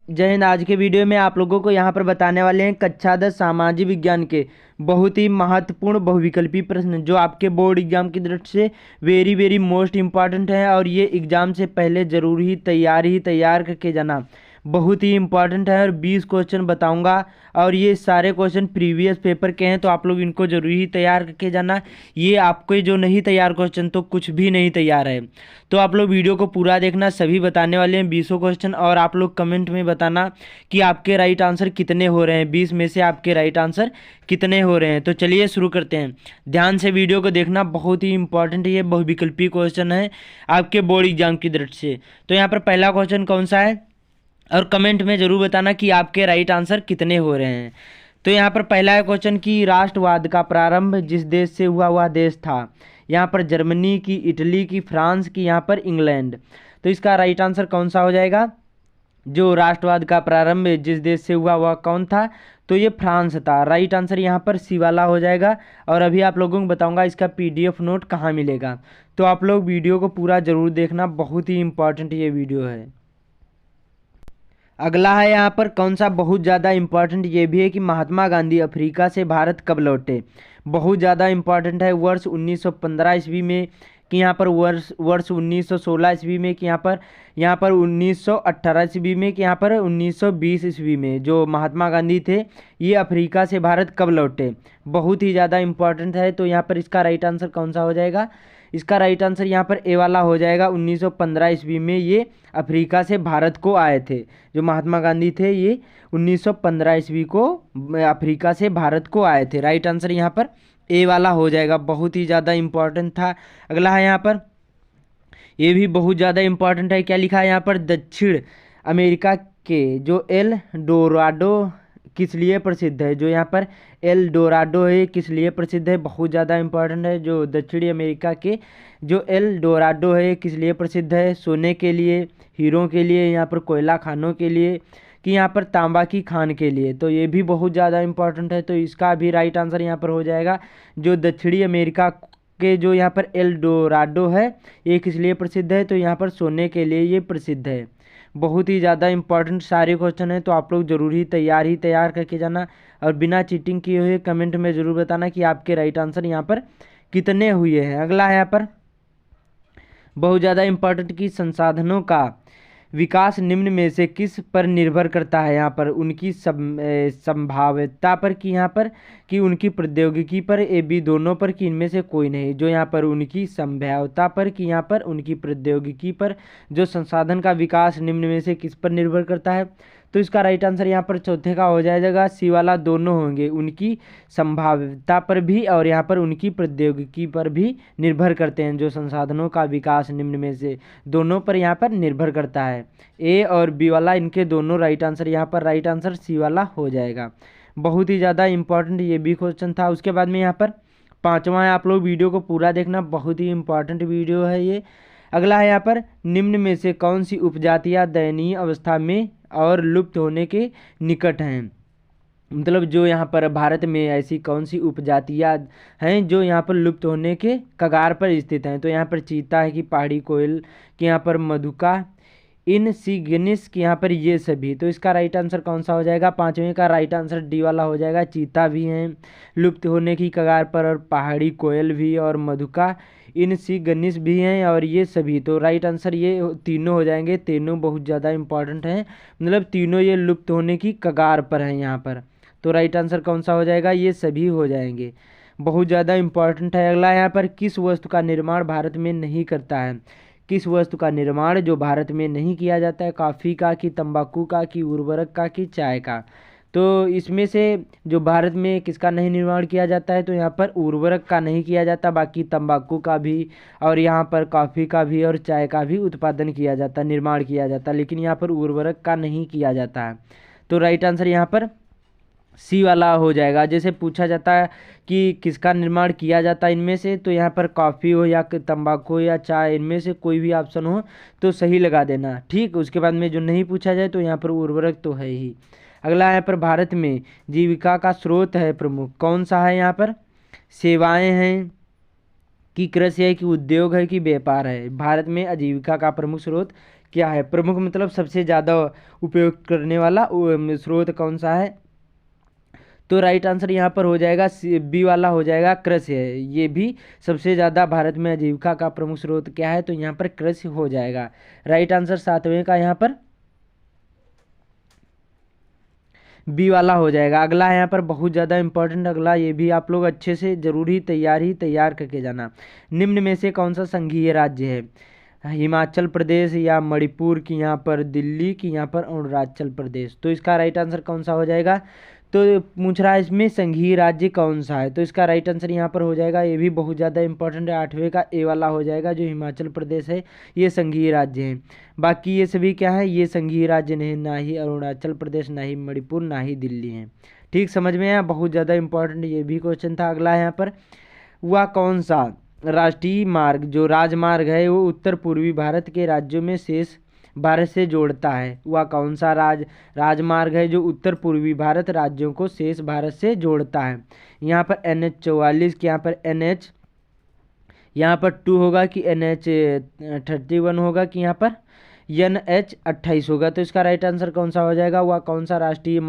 जय हिंद। आज के वीडियो में आप लोगों को यहाँ पर बताने वाले हैं कक्षा 10 सामाजिक विज्ञान के बहुत ही महत्वपूर्ण बहुविकल्पी प्रश्न जो आपके बोर्ड एग्जाम की दृष्टि से वेरी वेरी मोस्ट इम्पॉर्टेंट है और ये एग्जाम से पहले जरूर ही तैयार करके जाना बहुत ही इम्पॉर्टेंट है। और 20 क्वेश्चन बताऊंगा और ये सारे क्वेश्चन प्रीवियस पेपर के हैं, तो आप लोग इनको जरूर ही तैयार करके जाना। ये आपको जो नहीं तैयार क्वेश्चन तो कुछ भी नहीं तैयार है, तो आप लोग वीडियो को पूरा देखना। सभी बताने वाले हैं 20 क्वेश्चन और आप लोग कमेंट में बताना कि आपके राइट आंसर कितने हो रहे हैं, 20 में से आपके राइट आंसर कितने हो रहे हैं। तो चलिए शुरू करते हैं। ध्यान से वीडियो को देखना, बहुत ही इंपॉर्टेंट ये बहुविकल्पी क्वेश्चन है आपके बोर्ड एग्जाम की दृष्टि से। तो यहाँ पर पहला क्वेश्चन कौन सा है और कमेंट में जरूर बताना कि आपके राइट आंसर कितने हो रहे हैं। तो यहाँ पर पहला है क्वेश्चन कि राष्ट्रवाद का प्रारंभ जिस देश से हुआ वह देश था। यहाँ पर जर्मनी की, इटली की, फ्रांस की, यहाँ पर इंग्लैंड। तो इसका राइट आंसर कौन सा हो जाएगा? जो राष्ट्रवाद का प्रारंभ जिस देश से हुआ वह कौन था? तो ये फ्रांस था। राइट आंसर यहाँ पर सी वाला हो जाएगा। और अभी आप लोगों को बताऊंगा इसका पीडीएफ नोट कहाँ मिलेगा, तो आप लोग वीडियो को पूरा जरूर देखना, बहुत ही इंपॉर्टेंट ये वीडियो है। अगला है यहाँ पर कौन सा बहुत ज़्यादा इम्पॉर्टेंट ये भी है कि महात्मा गांधी अफ्रीका से भारत कब लौटे। बहुत ज़्यादा इम्पॉर्टेंट है। वर्ष 1915 ईस्वी में कि यहाँ पर वर्ष 1916 ईस्वी में कि यहाँ पर 1918 ईस्वी में कि यहाँ पर 1920 ईस्वी में जो महात्मा गांधी थे ये अफ्रीका से भारत कब लौटे। बहुत ही ज़्यादा इम्पॉर्टेंट है। तो यहाँ पर इसका राइट आंसर कौन सा हो जाएगा? इसका राइट आंसर यहाँ पर ए वाला हो जाएगा। 1915 ईस्वी में ये अफ्रीका से भारत को आए थे। जो महात्मा गांधी थे ये 1915 ईस्वी को अफ्रीका से भारत को आए थे। राइट आंसर यहाँ पर ए वाला हो जाएगा। बहुत ही ज़्यादा इम्पॉर्टेंट था। अगला है यहाँ पर, ये भी बहुत ज़्यादा इम्पॉर्टेंट है। क्या लिखा है यहाँ पर? दक्षिण अमेरिका के जो एल डोराडो किस लिए प्रसिद्ध है। जो यहाँ पर एल डोराडो है किस लिए प्रसिद्ध है? बहुत ज़्यादा इम्पॉर्टेंट है। जो दक्षिणी अमेरिका के जो एल डोराडो है किस लिए प्रसिद्ध है? सोने के लिए, हीरों के लिए, यहाँ पर कोयला खानों के लिए, कि यहाँ पर तांबा की खान के लिए। तो ये भी बहुत ज़्यादा इम्पॉर्टेंट है। तो इसका भी राइट आंसर यहाँ पर हो जाएगा। जो दक्षिणी अमेरिका के जो यहाँ पर एल डोराडो है ये किस लिए प्रसिद्ध है? तो यहाँ पर सोने के लिए ये प्रसिद्ध है। बहुत ही ज़्यादा इंपॉर्टेंट सारे क्वेश्चन हैं, तो आप लोग जरूर ही तैयार करके जाना और बिना चीटिंग किए हुए कमेंट में ज़रूर बताना कि आपके राइट आंसर यहाँ पर कितने हुए हैं। अगला है यहाँ पर बहुत ज़्यादा इंपॉर्टेंट कि संसाधनों का विकास निम्न में से किस पर निर्भर करता है। यहाँ पर उनकी संभाव्यता पर, कि यहाँ पर कि उनकी प्रौद्योगिकी पर, ए बी दोनों पर, कि इनमें से कोई नहीं। जो यहाँ पर उनकी संभाव्यता पर, कि यहाँ पर उनकी प्रौद्योगिकी पर, जो संसाधन का विकास निम्न में से किस पर निर्भर करता है। तो इसका राइट आंसर यहाँ पर चौथे का हो जाएगा। सी वाला दोनों होंगे, उनकी संभाव्यता पर भी और यहाँ पर उनकी प्रौद्योगिकी पर भी निर्भर करते हैं। जो संसाधनों का विकास निम्न में से दोनों पर यहाँ पर निर्भर करता है। ए और बी वाला इनके दोनों राइट आंसर, यहाँ पर राइट आंसर सी वाला हो जाएगा। बहुत ही ज़्यादा इंपॉर्टेंट ये भी क्वेश्चन था। उसके बाद में यहाँ पर पाँचवा है, आप लोग वीडियो को पूरा देखना, बहुत ही इंपॉर्टेंट वीडियो है ये। अगला है यहाँ पर निम्न में से कौन सी उपजातियाँ दयनीय अवस्था में और लुप्त होने के निकट हैं। मतलब जो यहाँ पर भारत में ऐसी कौन सी उपजातियाँ हैं जो यहाँ पर लुप्त होने के कगार पर स्थित हैं। तो यहाँ पर चीता है, कि पहाड़ी कोयल, कि यहाँ पर मधुका, इनसिग्निस, कि यहाँ पर ये सभी। तो इसका राइट आंसर कौन सा हो जाएगा? पाँचवें का राइट आंसर डी वाला हो जाएगा। चीता भी हैं लुप्त होने की कगार पर, और पहाड़ी कोयल भी, और मधुका, इनसिग्निस भी हैं, और ये सभी। तो राइट आंसर ये तीनों हो जाएंगे। तीनों बहुत ज़्यादा इंपॉर्टेंट हैं, मतलब तीनों ये लुप्त होने की कगार पर हैं यहाँ पर। तो राइट आंसर कौन सा हो जाएगा? ये सभी हो जाएंगे। बहुत ज़्यादा इंपॉर्टेंट है। अगला यहाँ पर किस वस्तु का निर्माण भारत में नहीं करता है। किस वस्तु का निर्माण जो भारत में नहीं किया जाता है? कॉफ़ी का, कि तंबाकू का, कि उर्वरक का, कि चाय का। तो इसमें से जो भारत में किसका नहीं निर्माण किया जाता है? तो यहाँ पर उर्वरक का नहीं किया जाता, बाकी तंबाकू का भी और यहाँ पर कॉफ़ी का भी और चाय का भी उत्पादन किया जाता, निर्माण किया जाता, लेकिन यहाँ पर उर्वरक का नहीं किया जाता है। तो राइट आंसर यहाँ पर सी वाला हो जाएगा। जैसे पूछा जाता है कि किसका निर्माण किया जाता है इनमें से, तो यहाँ पर कॉफ़ी हो या तंबाकू हो या चाय, इनमें से कोई भी ऑप्शन हो तो सही लगा देना, ठीक। उसके बाद में जो नहीं पूछा जाए तो यहाँ पर उर्वरक तो है ही। अगला यहाँ पर भारत में जीविका का स्रोत है प्रमुख कौन सा है? यहाँ पर सेवाएं हैं, कि कृषि है, कि उद्योग है, कि व्यापार है। भारत में आजीविका का प्रमुख स्रोत क्या है, प्रमुख मतलब सबसे ज़्यादा उपयोग करने वाला स्रोत कौन सा है। तो राइट आंसर यहाँ पर हो जाएगा बी वाला हो जाएगा, कृषि है। ये भी सबसे ज़्यादा भारत में आजीविका का प्रमुख स्रोत क्या है, तो यहाँ पर कृषि हो जाएगा। राइट आंसर 7वें का यहाँ पर बी वाला हो जाएगा। अगला है यहाँ पर बहुत ज़्यादा इंपॉर्टेंट, अगला ये भी आप लोग अच्छे से जरूर ही तैयार करके जाना। निम्न में से कौन सा संघीय राज्य है, हिमाचल प्रदेश या मणिपुर की यहाँ पर, दिल्ली की यहाँ पर अरुणाचल प्रदेश। तो इसका राइट आंसर कौन सा हो जाएगा, तो पूछ रहा है इसमें संघीय राज्य कौन सा है, तो इसका राइट आंसर यहाँ पर हो जाएगा, ये भी बहुत ज़्यादा इंपॉर्टेंट है, 8वें का ए वाला हो जाएगा, जो हिमाचल प्रदेश है ये संघीय राज्य है। बाकी ये सभी क्या है, ये संघीय राज्य नहीं, ना ही अरुणाचल प्रदेश, ना ही मणिपुर, ना ही दिल्ली है। ठीक समझ में आया, बहुत ज़्यादा इंपॉर्टेंट ये भी क्वेश्चन था। अगला यहाँ पर, वह कौन सा राष्ट्रीय मार्ग, जो राजमार्ग है वो उत्तर पूर्वी भारत के राज्यों में शेष भारत से जोड़ता है, वह कौन सा राजमार्ग है जो उत्तर पूर्वी भारत राज्यों को शेष भारत से जोड़ता है। यहाँ पर NH44 की यहाँ पर NH यहाँ पर 2 होगा कि NH31 होगा कि यहाँ पर NH28 होगा। तो इसका राइट आंसर कौन सा हो जाएगा, वह कौन सा राष्ट्रीय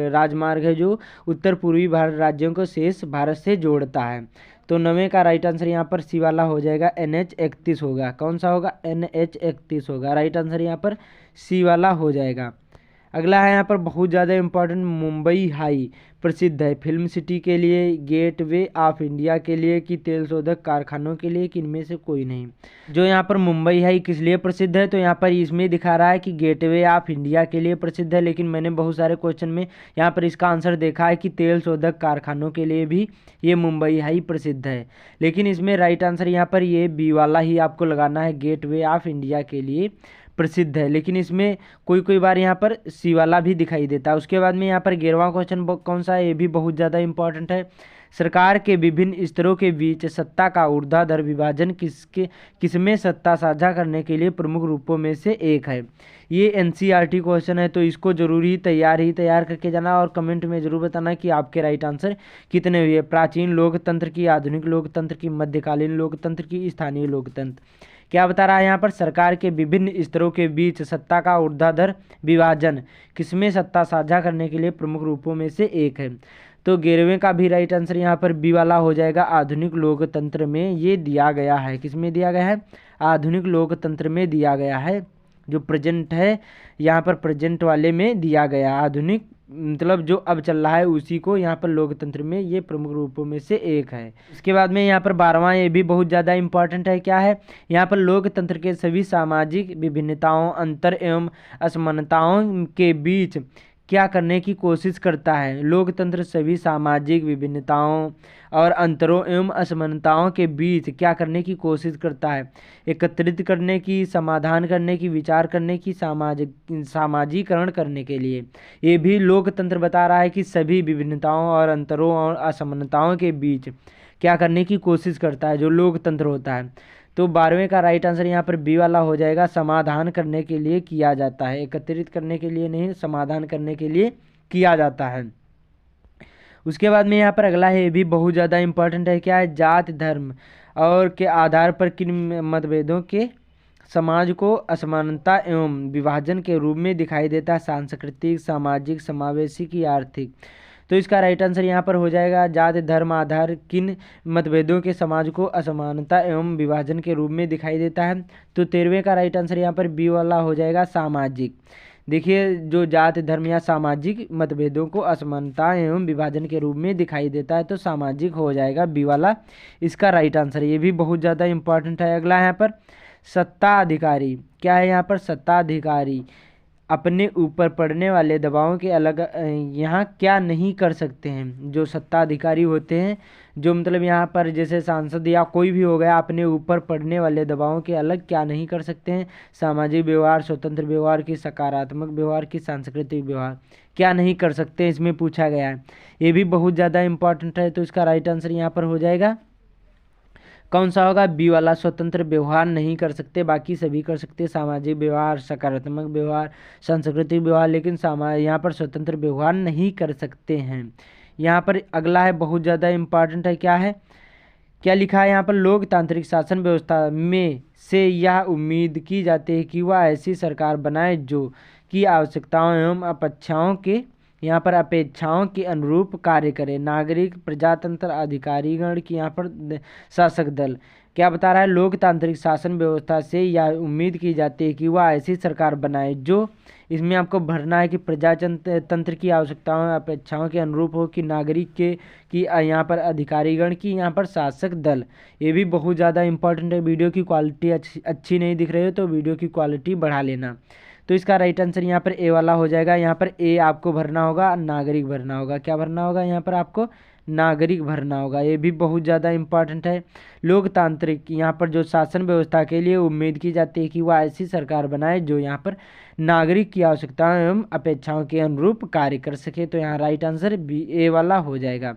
राजमार्ग है जो उत्तर पूर्वी भारत राज्यों को शेष भारत से जोड़ता है। तो 9वें का राइट आंसर यहाँ पर सी वाला हो जाएगा, NH31 होगा। कौन सा होगा, NH31 होगा। राइट आंसर यहाँ पर सी वाला हो जाएगा। अगला है यहाँ पर बहुत ज़्यादा इंपॉर्टेंट, मुंबई हाई प्रसिद्ध है फिल्म सिटी के लिए, गेटवे ऑफ इंडिया के लिए, कि तेल शोधक कारखानों के लिए, कि इनमें से कोई नहीं। जो यहाँ पर मुंबई हाई किस लिए प्रसिद्ध है, तो यहाँ पर इसमें दिखा रहा है कि गेटवे ऑफ इंडिया के लिए प्रसिद्ध है, लेकिन मैंने बहुत सारे क्वेश्चन में यहाँ पर इसका आंसर देखा है कि तेल शोधक कारखानों के लिए भी ये मुंबई हाई प्रसिद्ध है। लेकिन इसमें राइट आंसर यहाँ पर ये बी वाला ही आपको लगाना है, गेटवे ऑफ इंडिया के लिए प्रसिद्ध है। लेकिन इसमें कोई कोई बार यहाँ पर सी वाला भी दिखाई देता है। उसके बाद में यहाँ पर 11वां क्वेश्चन कौन सा है, ये भी बहुत ज़्यादा इंपॉर्टेंट है। सरकार के विभिन्न स्तरों के बीच सत्ता का ऊर्ध्वाधर विभाजन किसमें सत्ता साझा करने के लिए प्रमुख रूपों में से एक है। ये NCERT क्वेश्चन है, तो इसको जरूरी तैयार करके जाना और कमेंट में जरूर बताना कि आपके राइट आंसर कितने हुए। प्राचीन लोकतंत्र की, आधुनिक लोकतंत्र की, मध्यकालीन लोकतंत्र की, स्थानीय लोकतंत्र। क्या बता रहा है यहाँ पर, सरकार के विभिन्न स्तरों के बीच सत्ता का ऊर्ध्वाधर विभाजन किसमें सत्ता साझा करने के लिए प्रमुख रूपों में से एक है। तो 11वें का भी राइट आंसर यहाँ पर बी वाला हो जाएगा, आधुनिक लोकतंत्र में ये दिया गया है। किसमें दिया गया है, आधुनिक लोकतंत्र में दिया गया है। जो प्रेजेंट है यहाँ पर प्रेजेंट वाले में दिया गया, आधुनिक मतलब जो अब चल रहा है उसी को यहाँ पर लोकतंत्र में ये प्रमुख रूपों में से एक है। इसके बाद में यहाँ पर 12वां, ये भी बहुत ज़्यादा इंपॉर्टेंट है। क्या है, यहाँ पर लोकतंत्र के सभी सामाजिक विभिन्नताओं, अंतर एवं असमानताओं के बीच क्या करने की कोशिश करता है। लोकतंत्र सभी सामाजिक विभिन्नताओं और अंतरों एवं असमानताओं के बीच क्या करने की कोशिश करता है, एकत्रित करने की, समाधान करने की, विचार करने की, सामाजिकरण करने के लिए। ये भी लोकतंत्र बता रहा है कि सभी विभिन्नताओं और अंतरों और असमानताओं के बीच क्या करने की कोशिश करता है, जो लोकतंत्र होता है। तो 12वें का राइट आंसर यहाँ पर बी वाला हो जाएगा, समाधान करने के लिए किया जाता है, एकत्रित करने के लिए नहीं, समाधान करने के लिए किया जाता है। उसके बाद में यहाँ पर अगला है, ये भी बहुत ज़्यादा इंपॉर्टेंट है। क्या है, जाति धर्म और के आधार पर किन मतभेदों के समाज को असमानता एवं विभाजन के रूप में दिखाई देता है, सांस्कृतिक, सामाजिक, समावेशी की आर्थिक। तो इसका राइट आंसर यहाँ पर हो जाएगा, जाति धर्म आधार किन मतभेदों के समाज को असमानता एवं विभाजन के रूप में दिखाई देता है। तो 13वें का राइट आंसर यहाँ पर बी वाला हो जाएगा, सामाजिक। देखिए, जो जाति धर्म या सामाजिक मतभेदों को असमानता एवं विभाजन के रूप में दिखाई देता है, तो सामाजिक हो जाएगा बी वाला इसका राइट आंसर। ये भी बहुत ज़्यादा इंपॉर्टेंट है। अगला यहाँ पर सत्ताधिकारी। क्या है यहाँ पर, सत्ताधिकारी अपने ऊपर पड़ने वाले दबावों के अलग यहाँ क्या नहीं कर सकते हैं। जो सत्ताधिकारी होते हैं, जो मतलब यहाँ पर जैसे सांसद या कोई भी हो गया, अपने ऊपर पड़ने वाले दबावों के अलग क्या नहीं कर सकते हैं, सामाजिक व्यवहार, स्वतंत्र व्यवहार की, सकारात्मक व्यवहार की, सांस्कृतिक व्यवहार क्या नहीं कर सकते हैं, इसमें पूछा गया है। ये भी बहुत ज़्यादा इंपॉर्टेंट है। तो इसका राइट आंसर यहाँ पर हो जाएगा, कौन सा होगा, बी वाला, स्वतंत्र व्यवहार नहीं कर सकते, बाकी सभी कर सकते, सामाजिक व्यवहार, सकारात्मक व्यवहार, सांस्कृतिक व्यवहार, लेकिन यहाँ पर स्वतंत्र व्यवहार नहीं कर सकते हैं। यहाँ पर अगला है बहुत ज़्यादा इम्पॉर्टेंट है। क्या है क्या लिखा है यहाँ पर, लोकतांत्रिक शासन व्यवस्था में से यह उम्मीद की जाती है कि वह ऐसी सरकार बनाए जो की आवश्यकताओं एवं अपेक्षाओं के अनुरूप कार्य करे। नागरिक, प्रजातंत्र, अधिकारीगण की यहाँ पर शासक दल। क्या बता रहा है, लोकतांत्रिक शासन व्यवस्था से यह उम्मीद की जाती है कि वह ऐसी सरकार बनाए जो, इसमें आपको भरना है कि प्रजातंत्र की आवश्यकताओं अपेक्षाओं के अनुरूप हो, कि नागरिक के की यहाँ पर अधिकारीगण की यहाँ पर शासक दल। ये भी बहुत ज़्यादा इंपॉर्टेंट है। वीडियो की क्वालिटी अच्छी नहीं दिख रही है तो वीडियो की क्वालिटी बढ़ा लेना। तो इसका राइट आंसर यहाँ पर ए वाला हो जाएगा। यहाँ पर ए आपको भरना होगा, नागरिक भरना होगा। क्या भरना होगा यहाँ पर आपको, नागरिक भरना होगा। ये भी बहुत ज़्यादा इंपॉर्टेंट है। लोकतांत्रिक यहाँ पर जो शासन व्यवस्था के लिए उम्मीद की जाती है कि वह ऐसी सरकार बनाए जो यहाँ पर नागरिक की आवश्यकताओं एवं अपेक्षाओं के अनुरूप कार्य कर सके। तो यहाँ राइट आंसर बी ए वाला हो जाएगा।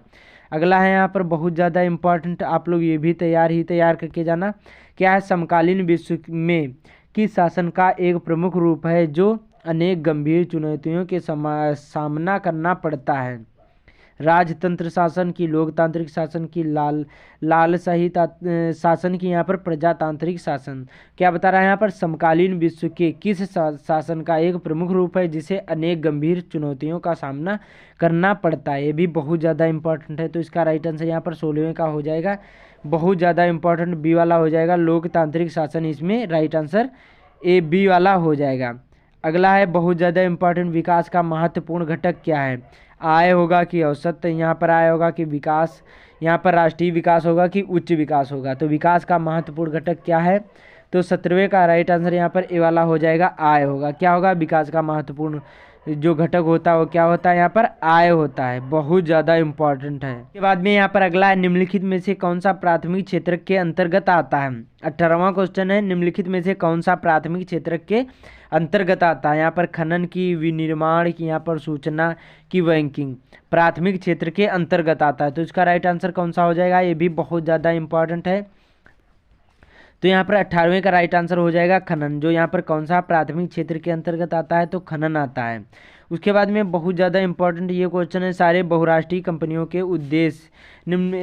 अगला है यहाँ पर बहुत ज़्यादा इंपॉर्टेंट, आप लोग ये भी तैयार करके जाना। क्या है, समकालीन विश्व में किस शासन का एक प्रमुख रूप है जो अनेक गंभीर चुनौतियों के सामना करना पड़ता है। राजतंत्र शासन की, लोकतांत्रिक शासन की, लालशाही शासन की, यहाँ पर प्रजातांत्रिक शासन। क्या बता रहा है यहाँ पर, समकालीन विश्व के किस शासन का एक प्रमुख रूप है जिसे अनेक गंभीर चुनौतियों का सामना करना पड़ता है। ये भी बहुत ज़्यादा इंपॉर्टेंट है। तो इसका राइट आंसर यहाँ पर 16वें का हो जाएगा। बहुत ज़्यादा इंपॉर्टेंट बी वाला हो जाएगा, लोकतांत्रिक शासन। इसमें राइट आंसर ए बी वाला हो जाएगा। अगला है बहुत ज़्यादा इंपॉर्टेंट, विकास का महत्वपूर्ण घटक क्या है। आय होगा कि औसत, यहाँ पर आय होगा कि विकास, यहाँ पर राष्ट्रीय विकास होगा कि उच्च विकास होगा। तो विकास का महत्वपूर्ण घटक क्या है, तो 17वें का राइट आंसर यहाँ पर ए वाला हो जाएगा, आय होगा। क्या होगा, विकास का महत्वपूर्ण जो घटक होता है वो क्या होता है, यहाँ पर आय होता है। बहुत ज़्यादा इंपॉर्टेंट है। इसके बाद में यहाँ पर अगला है, निम्नलिखित में से कौन सा प्राथमिक क्षेत्र के अंतर्गत आता है। 18वां क्वेश्चन है, निम्नलिखित में से कौन सा प्राथमिक क्षेत्र के अंतर्गत आता है। यहाँ पर खनन की, विनिर्माण की, यहाँ पर सूचना की, बैंकिंग प्राथमिक क्षेत्र के अंतर्गत आता है। तो इसका राइट आंसर कौन सा हो जाएगा, ये भी बहुत ज़्यादा इंपॉर्टेंट है। तो यहाँ पर 18वें का राइट आंसर हो जाएगा खनन, जो यहाँ पर कौन सा प्राथमिक क्षेत्र के अंतर्गत आता है, तो खनन आता है। उसके बाद में बहुत ज़्यादा इंपॉर्टेंट ये क्वेश्चन है, सारे बहुराष्ट्रीय कंपनियों के उद्देश्य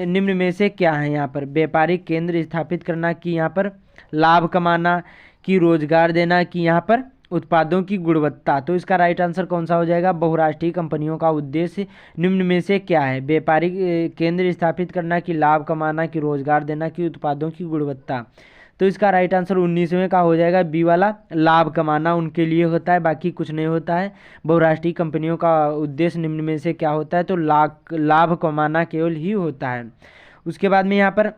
निम्न में से क्या है। यहाँ पर व्यापारिक केंद्र स्थापित करना, कि यहाँ पर लाभ कमाना, कि रोजगार देना, कि यहाँ पर उत्पादों की गुणवत्ता। तो इसका राइट आंसर कौन सा हो जाएगा, बहुराष्ट्रीय कंपनियों का उद्देश्य निम्न में से क्या है। व्यापारिक केंद्र स्थापित करना, कि लाभ कमाना, कि रोजगार देना, कि उत्पादों की गुणवत्ता। तो इसका राइट आंसर 19वें का हो जाएगा, बी वाला, लाभ कमाना उनके लिए होता है, बाकी कुछ नहीं होता है। बहुराष्ट्रीय कंपनियों का उद्देश्य निम्न में से क्या होता है, तो लाभ कमाना केवल ही होता है। उसके बाद में यहाँ पर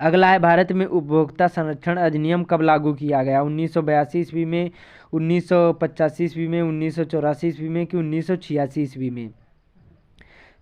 अगला है, भारत में उपभोक्ता संरक्षण अधिनियम कब लागू किया गया। 1982 ईस्वी में, 1985 ईस्वी में, 1984 ईस्वी में, कि 1986 ईस्वी में।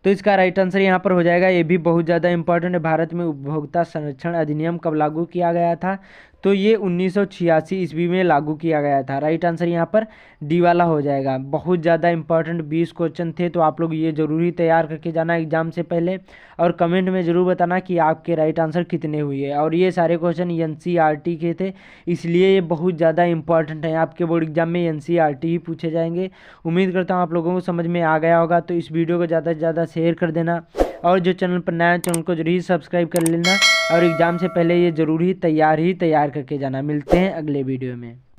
तो इसका राइट आंसर यहाँ पर हो जाएगा, ये भी बहुत ज़्यादा इंपॉर्टेंट है। भारत में उपभोक्ता संरक्षण अधिनियम कब लागू किया गया था, तो ये 1986 ईस्वी में लागू किया गया था। राइट आंसर यहाँ पर डी वाला हो जाएगा। बहुत ज़्यादा इंपॉर्टेंट 20 क्वेश्चन थे, तो आप लोग ये ज़रूरी तैयार करके जाना एग्जाम से पहले, और कमेंट में ज़रूर बताना कि आपके राइट आंसर कितने हुए। और ये सारे क्वेश्चन NCERT के थे, इसलिए ये बहुत ज़्यादा इंपॉर्टेंट है। आपके बोर्ड एग्जाम में NCERT ही पूछे जाएंगे। उम्मीद करता हूँ आप लोगों को समझ में आ गया होगा। तो इस वीडियो को ज़्यादा से ज़्यादा शेयर कर देना, और जो चैनल पर नया चैनल को जरूर सब्सक्राइब कर लेना, और एग्जाम से पहले ये जरूर ही तैयार करके जाना। मिलते हैं अगले वीडियो में।